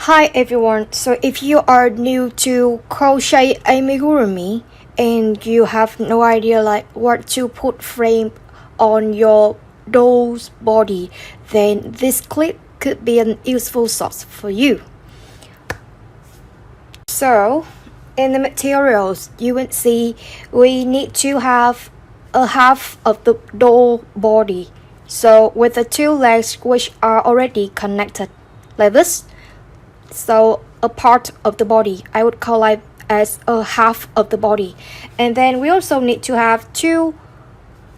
Hi everyone, so if you are new to crochet amigurumi and you have no idea like what to put frame on your doll's body, then this clip could be an useful source for you. So in the materials you will see we need to have a half of the doll body, so with the two legs which are already connected like this. So a part of the body, I would call it as a half of the body. And then we also need to have two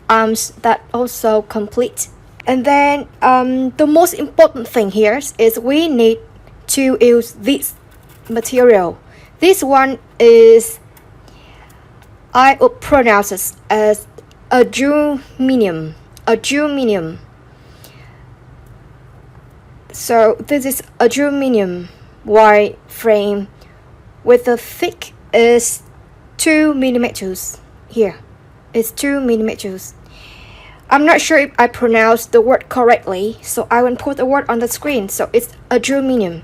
arms that also complete. And then the most important thing here is we need to use this material. This one is, I would pronounce it as aluminium. So this is aluminium wireframe with the thick is 2 millimeters. Here it's 2 millimeters. I'm not sure if I pronounced the word correctly, so I will put the word on the screen. So it's aluminium,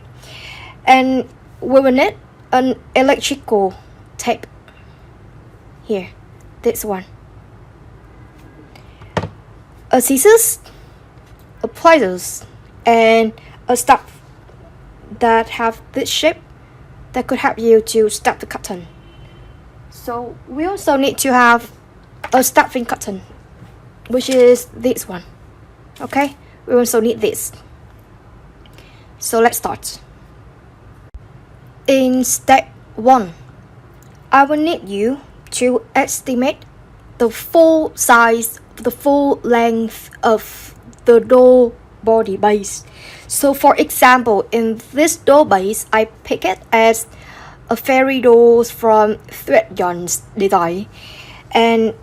and we will need an electrical tape here, this one, a scissors, a pliers, and a stuff that have this shape that could help you to stuff the cotton. So we also need to have a stuffing cotton, which is this one. Okay, we also need this. So let's start. In step 1, I will need you to estimate the full size, the full length of the doll body base. So for example, in this doll base, I pick it as a fairy dolls from ThreadYarns design, and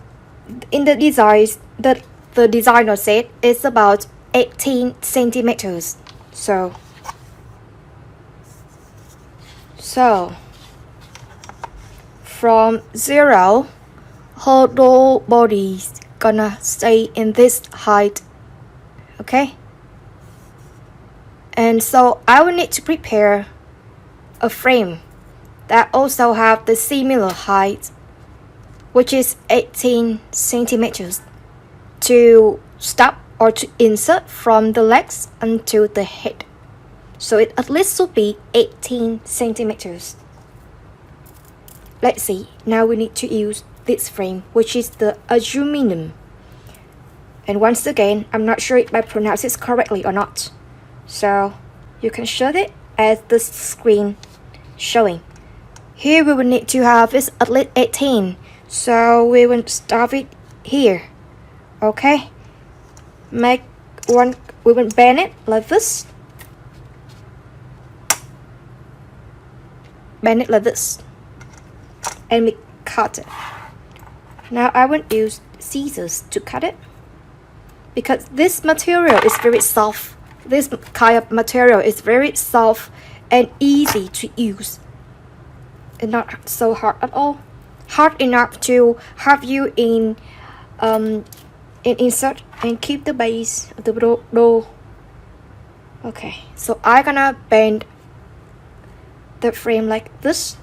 in the designs that the designer said it's about 18 centimeters. So from 0, her doll body's gonna stay in this height. Okay, and so I will need to prepare a frame that also have the similar height, which is 18 centimeters, to stop or to insert from the legs until the head. So it at least should be 18 centimeters. Let's see, now we need to use this frame, which is the aluminium. And once again, I'm not sure if I pronounce it correctly or not. So you can show it as the screen showing. Here we will need to have this at least 18. So we will start it here. Okay. Make one, we will bend it like this. Bend it like this. And we cut it. Now I will use scissors to cut it, because this material is very soft. This kind of material is very soft and easy to use, and not so hard at all. Hard enough to have you in insert and keep the base of the doll. Okay, so I'm gonna bend the frame like this.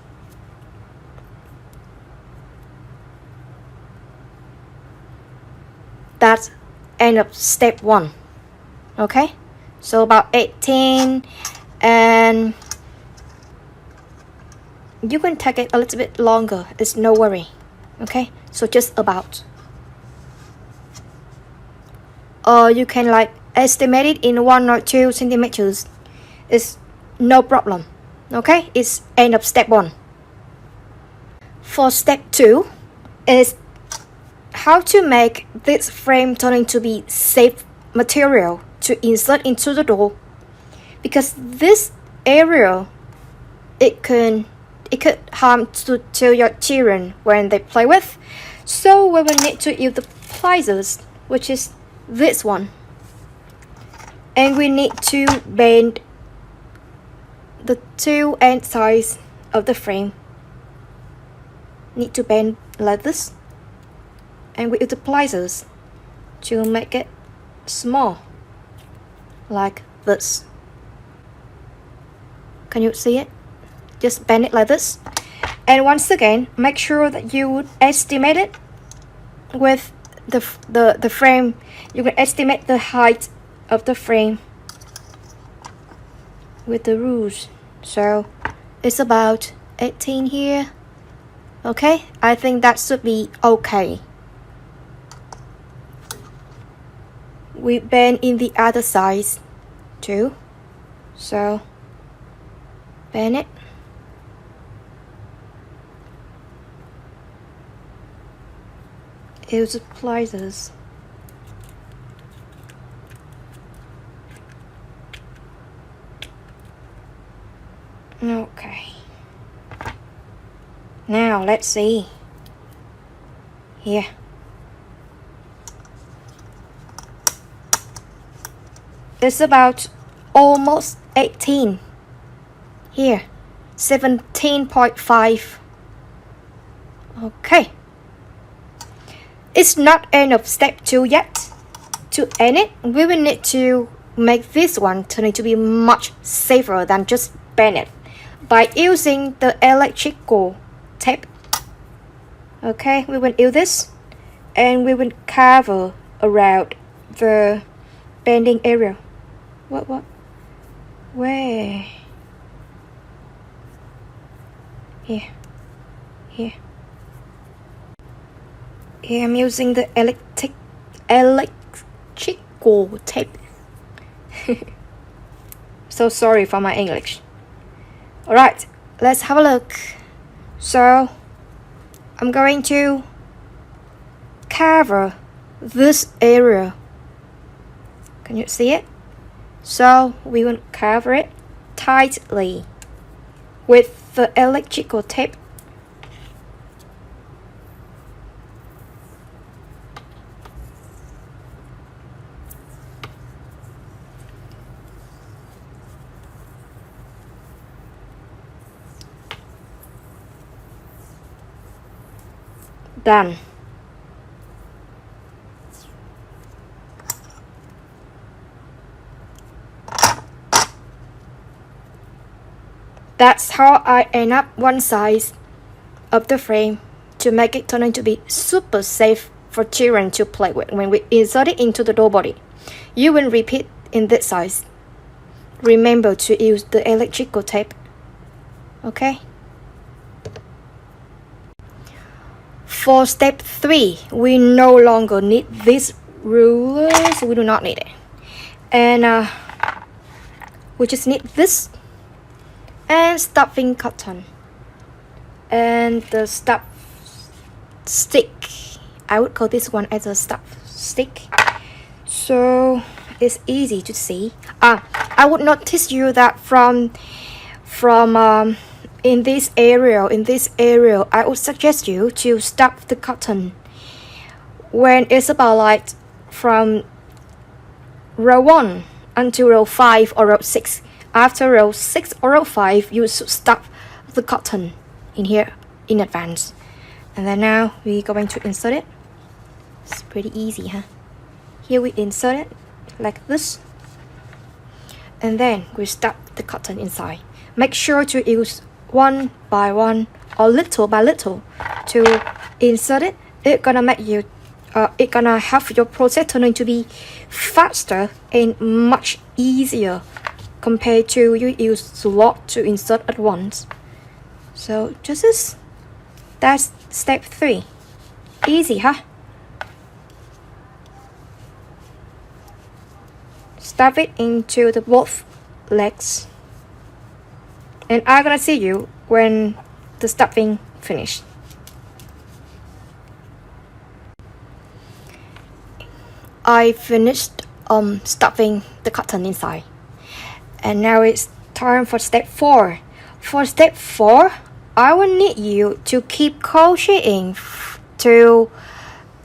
That's end of step 1. Okay, so about 18, and you can take it a little bit longer, it's no worry. Okay, so just about, or you can like estimate it in 1 or 2 centimeters. It's no problem. Okay, it's end of step 1. For step 2 is how to make this frame turn into be safe material to insert into the doll, because this area it could harm to your children when they play with. So we will need to use the pliers, which is this one, and we need to bend the two end sides of the frame. Need to bend like this, and we use the pliers to make it small like this. Can you see it? Just bend it like this. And once again, make sure that you would estimate it with the frame. You can estimate the height of the frame with the rules. So it's about 18 here. Okay, I think that should be okay. We bend in the other side too. So bend it. Use pliers. Okay. Now let's see. Here. It's about almost 18. Here. 17.5. Okay. It's not end of step 2 yet. To end it, we will need to make this one turn into be much safer than just bend it by using the electrical tape. Okay, we will use this and we will cover around the bending area. What? Where? Here. Here I'm using the electrical tape. So sorry for my English. Alright, let's have a look. So I'm going to cover this area. Can you see it? So we will cover it tightly with the electrical tape. Done. That's how I end up one side of the frame to make it turn into be super safe for children to play with when we insert it into the door body. You will repeat in this size. Remember to use the electrical tape. Okay? For step 3, we no longer need these rulers. We do not need it. And we just need this and stuffing cotton and the stuff stick. I would call this one as a stuff stick. So it's easy to see. I would notice you that from in this area, I would suggest you to stuff the cotton when it's about like from row 1 until row 5 or row 6. After row 6 or row 5, you should stuff the cotton in here in advance. And then now we're going to insert it. It's pretty easy, huh? Here we insert it like this. And then we stuff the cotton inside. Make sure to use one by one or little by little to insert it. It's gonna make you it's gonna help your process turning to be faster and much easier compared to you use a lot to insert at once. So just this. That's step 3. Easy, huh? Stuff it into the both legs. And I'm gonna see you when the stuffing finished. I finished stuffing the cotton inside. And now it's time for step 4. For step 4, I will need you to keep crocheting to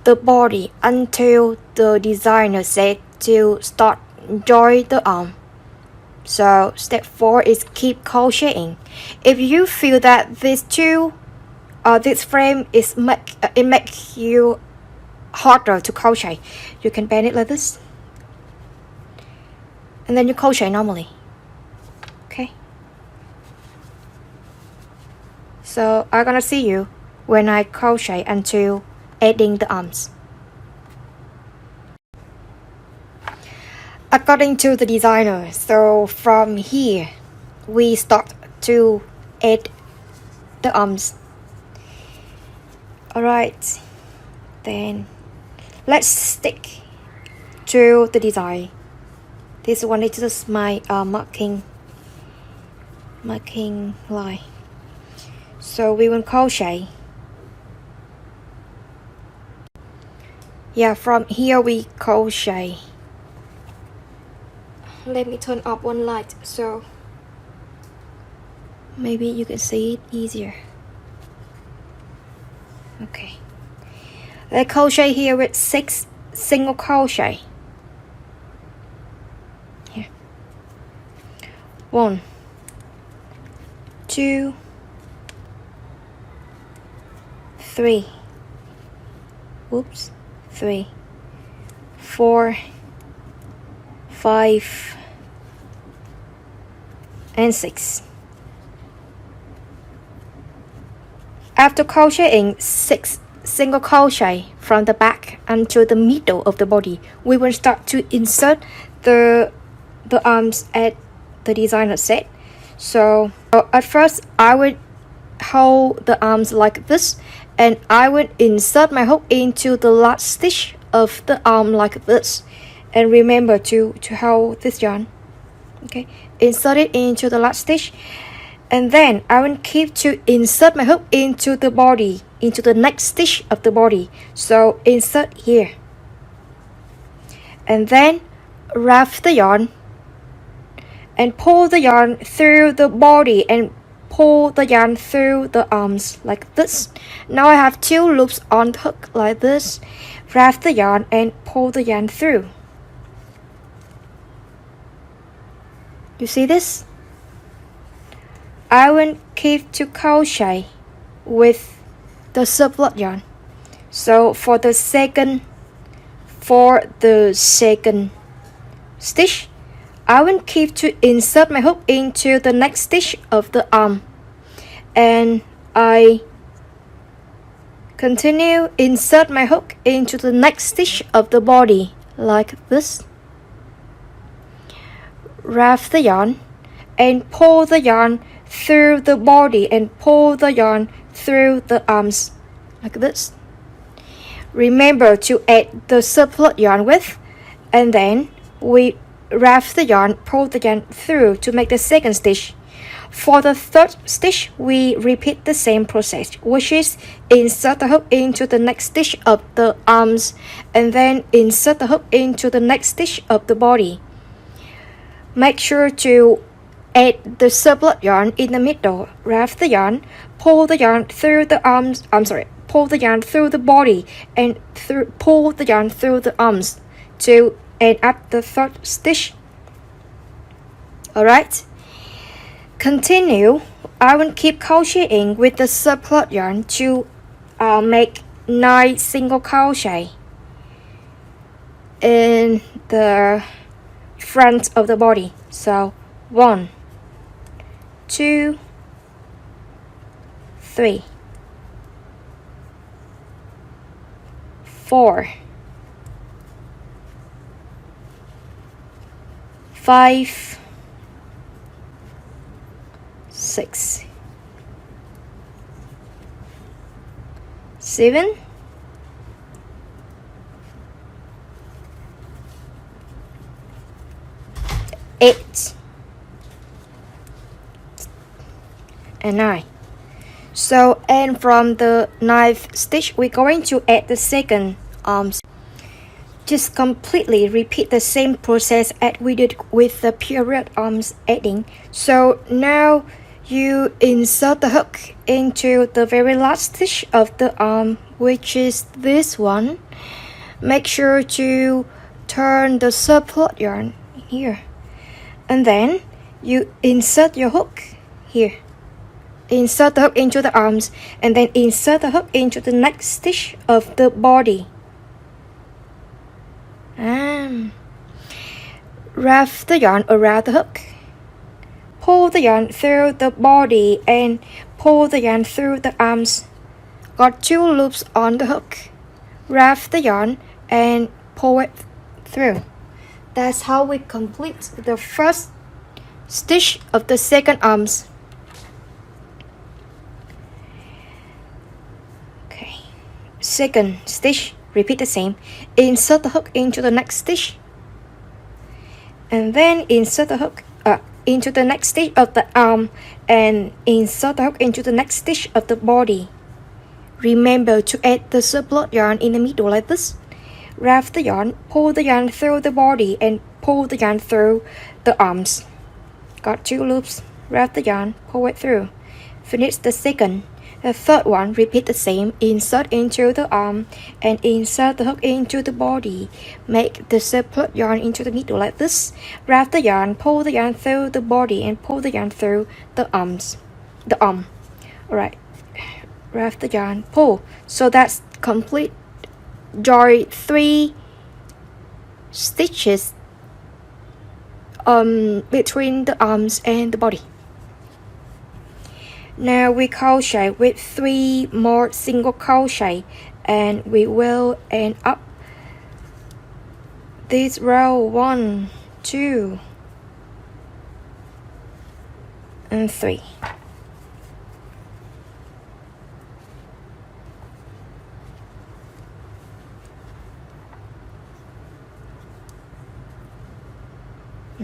the body until the designer said to start join the arm. So step 4 is keep crocheting. If you feel that this frame is makes you harder to crochet, you can bend it like this, and then you crochet normally. Okay. So I'm gonna see you when I crochet until adding the arms. According to the designer, so from here we start to add the arms. Alright, then let's stick to the design. This one is just my marking line. So we will crochet. Yeah, from here we crochet. Let me turn off one light so maybe you can see it easier. Okay. Let's crochet here with 6 single crochet. Here. 1, 2, 3. Oops. 3, 4, 5, and 6. After crocheting 6 single crochet from the back until the middle of the body, we will start to insert the arms at the designer set. So at first I would hold the arms like this, and I would insert my hook into the last stitch of the arm like this. And remember to hold this yarn. Okay, insert it into the last stitch, and then I will keep to insert my hook into the body, into the next stitch of the body. So insert here, and then wrap the yarn and pull the yarn through the body and pull the yarn through the arms like this. Now I have 2 loops on the hook like this. Wrap the yarn and pull the yarn through. You see this? I will keep to crochet with the surplus yarn. So for the second stitch, I will keep to insert my hook into the next stitch of the arm, and I continue insert my hook into the next stitch of the body like this. Wrap the yarn and pull the yarn through the body and pull the yarn through the arms like this. Remember to add the surplus yarn width, and then we wrap the yarn, pull the yarn through to make the second stitch. For the third stitch, we repeat the same process, which is insert the hook into the next stitch of the arms, and then insert the hook into the next stitch of the body. Make sure to add the surplus yarn in the middle. Wrap the yarn, pull the yarn through the arms. Pull the yarn through the body and pull the yarn through the arms to end up the third stitch. Alright. Continue. I will keep crocheting with the surplus yarn to make 9 single crochet in the front of the body. So 1, 2, 3, 4, 5, 6, 7, 8, and 9. So, and from the 9th stitch, we're going to add the second arms. Just completely repeat the same process as we did with the period arms adding. So now you insert the hook into the very last stitch of the arm, which is this one. Make sure to turn the surplus yarn here, and then you insert your hook here. Insert the hook into the arms, and then insert the hook into the next stitch of the body. Wrap the yarn around the hook. Pull the yarn through the body and pull the yarn through the arms. Got 2 loops on the hook. Wrap the yarn and pull it through. That's how we complete the first stitch of the second arms. Okay, second stitch, repeat the same. Insert the hook into the next stitch, and then insert the hook into the next stitch of the arm, and insert the hook into the next stitch of the body. Remember to add the surplus yarn in the middle like this. Wrap the yarn, pull the yarn through the body, and pull the yarn through the arms. Got 2 loops, wrap the yarn, pull it through. Finish the second. The third one, repeat the same. Insert into the arm and insert the hook into the body. Make the surplus yarn into the middle like this. Wrap the yarn, pull the yarn through the body, and pull the yarn through the arms. Alright. Wrap the yarn, pull. So that's complete. Join 3 stitches between the arms and the body. Now we crochet with 3 more single crochet, and we will end up this row 1, 2, and 3.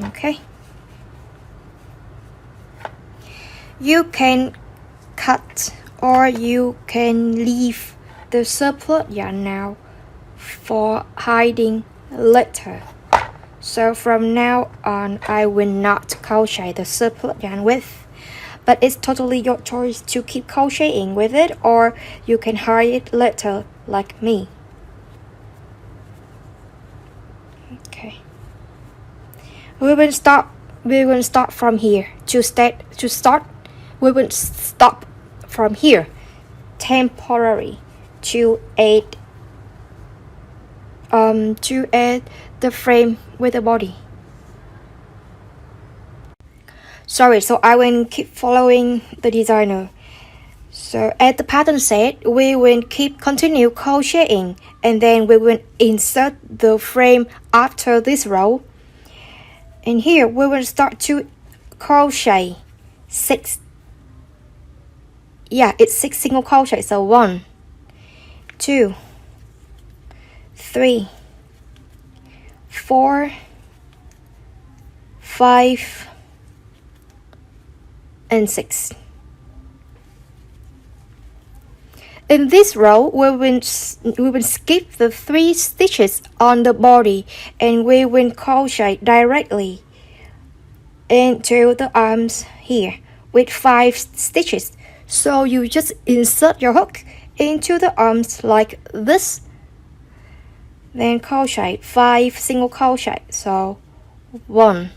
Okay, you can cut or you can leave the surplus yarn now for hiding later. So from now on, I will not crochet the surplus yarn with, but it's totally your choice to keep crocheting with it, or you can hide it later like me. Okay. We will start from here. To start, we will stop from here temporarily to add the frame with the body. Sorry, so I will keep following the designer. So as the pattern said, we will continue crocheting, and then we will insert the frame after this row. And here we will start to crochet 6. Yeah, it's 6 single crochet. So 1, 2, 3, 4, 5, and 6. In this row, we will skip the 3 stitches on the body, and we will crochet directly into the arms here with 5 stitches. So you just insert your hook into the arms like this, then crochet 5 single crochet. So 1,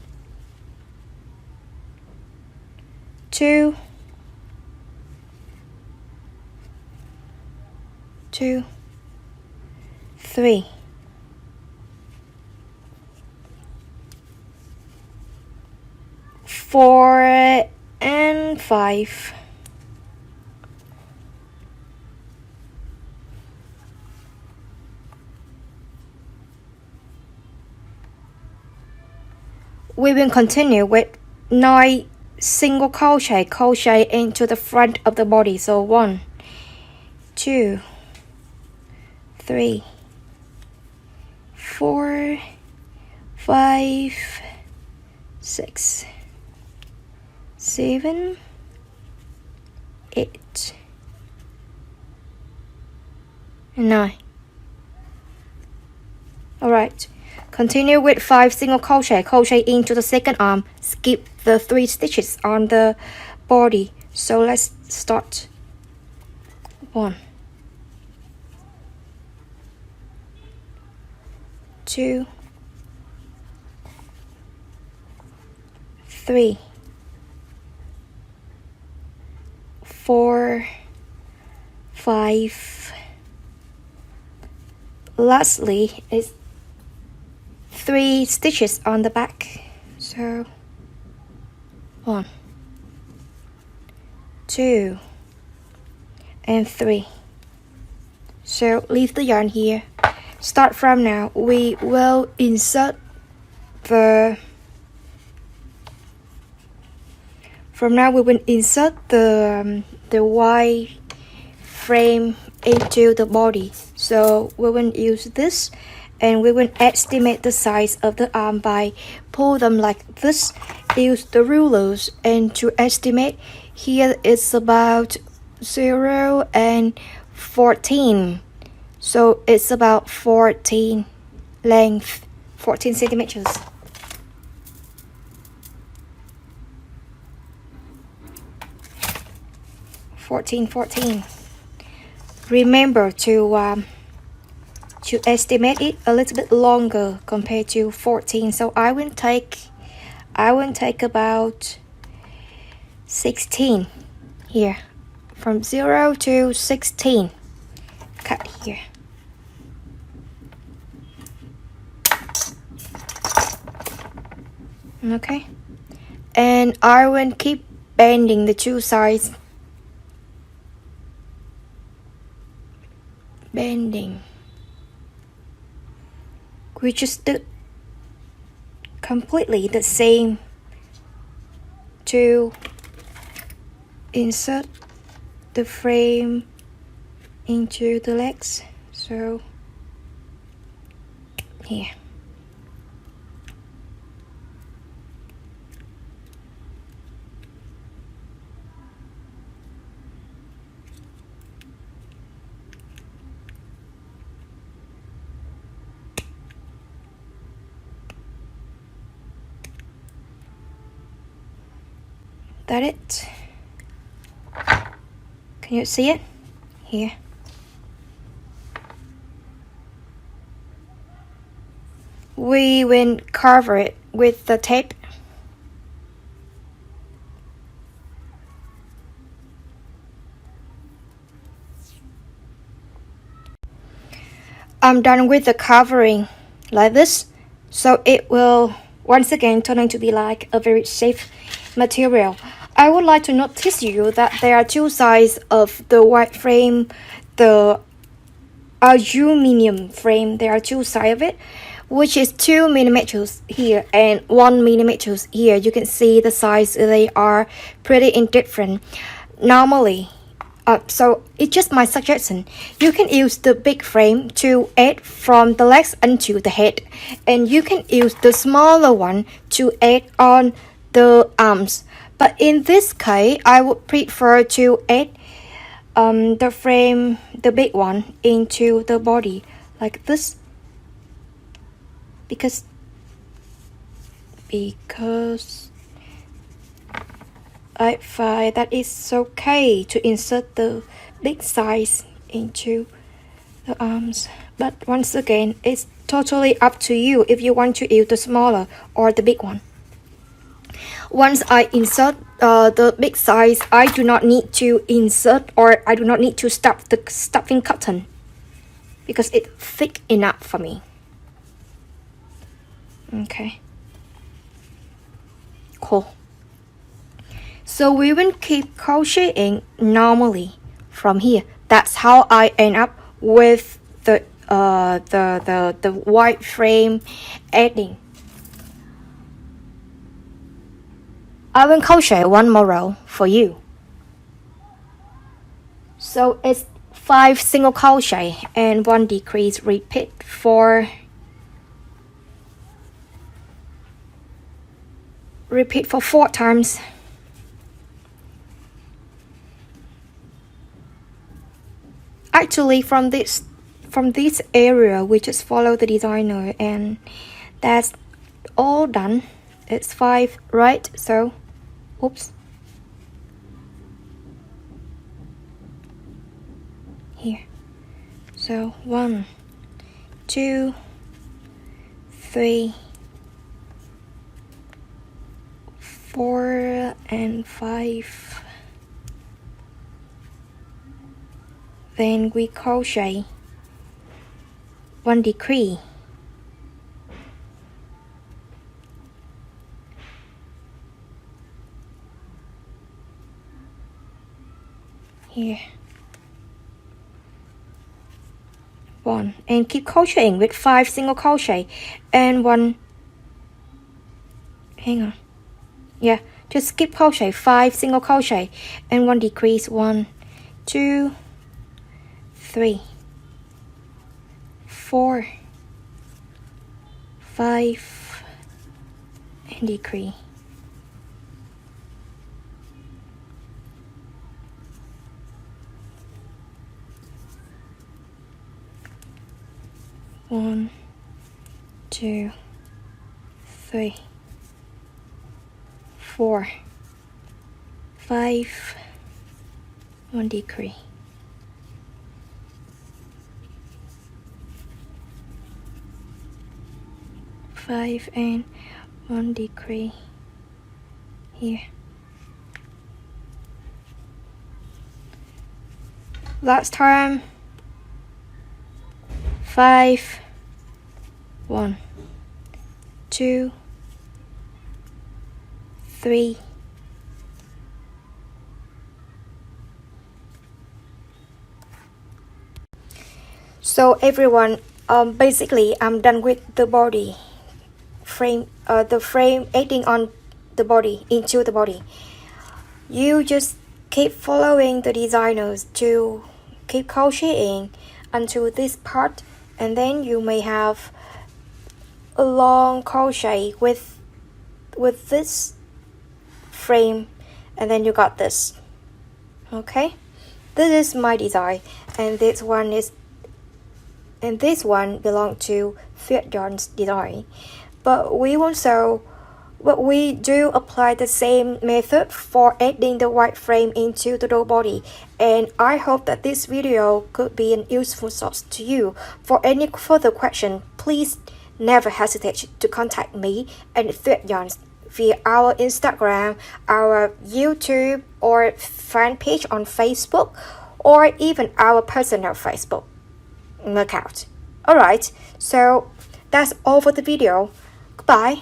2, 2, 3, 4, and 5. We will continue with 9 single crochet into the front of the body. So 1, 2, 3, 4, 5, 6, 7, 8, and 9. Alright, continue with 5 single crochet into the second arm. Skip the 3 stitches on the body. So let's start. 1, 2, 3, 4, 5. Lastly is 3 stitches on the back. So 1, 2, and 3. So leave the yarn here. Start from now. We will insert the wire frame into the body. So we will use this, and we will estimate the size of the arm by pull them like this. Use the rulers and to estimate. Here it's about 0 and 14. So it's about 14 length, 14 centimeters. Fourteen. Remember to estimate it a little bit longer compared to 14. So I will take about 16 here, from 0 to 16. Cut here. Okay, and I will keep bending the two sides. Bending. We just did completely the same to insert the frame into the legs. So here. That it? Can you see it? Here. We will cover it with the tape. I'm done with the covering like this, so it will once again turn out to be like a very safe material. I would like to notice you that there are two sides of the white frame, the aluminum frame. There are two sides of it, which is 2 millimeters here and 1 millimeters here. You can see the size, they are pretty indifferent. Normally, so it's just my suggestion. You can use the big frame to add from the legs into the head, and you can use the smaller one to add on the arms. But in this case, I would prefer to add the frame, the big one, into the body like this, because I find that it's okay to insert the big size into the arms. But once again, it's totally up to you if you want to use the smaller or the big one. Once I insert the big size, I do not need to insert, or I do not need to stuff the stuffing cotton, because it's thick enough for me. Okay. Cool. So we will keep crocheting normally from here. That's how I end up with the white frame adding. I will crochet one more row for you. So it's 5 single crochet and 1 decrease repeat for 4 times. Actually, from this area, we just follow the designer, and that's all done. It's 5, right? So, oops. Here. So 1, 2, 3, 4, and 5. Then we crochet 1 decrease. Here. 1 and keep crocheting with 5 single crochet and 1, hang on, yeah, just keep crochet 5 single crochet and 1 decrease, 1 2 3 4 5 and decrease. One, 2, 3, 4, 5, 1 decrease. Five and 1 decrease here. Last time. 5, 1, 2, 3, 'So everyone, basically I'm done with the body frame, the frame adding on the body into the body. You just keep following the designers to keep crocheting until this part, and then you may have a long crochet with this frame, and then you got this. Okay, this is my design, and this one belongs to ThreadYarns design. But we do apply the same method for adding the wireframe into the doll body, and I hope that this video could be an useful source to you. For any further question, please never hesitate to contact me and ThreadYarns via our Instagram, our YouTube or fan page on Facebook, or even our personal Facebook account. Alright, so that's all for the video. Goodbye.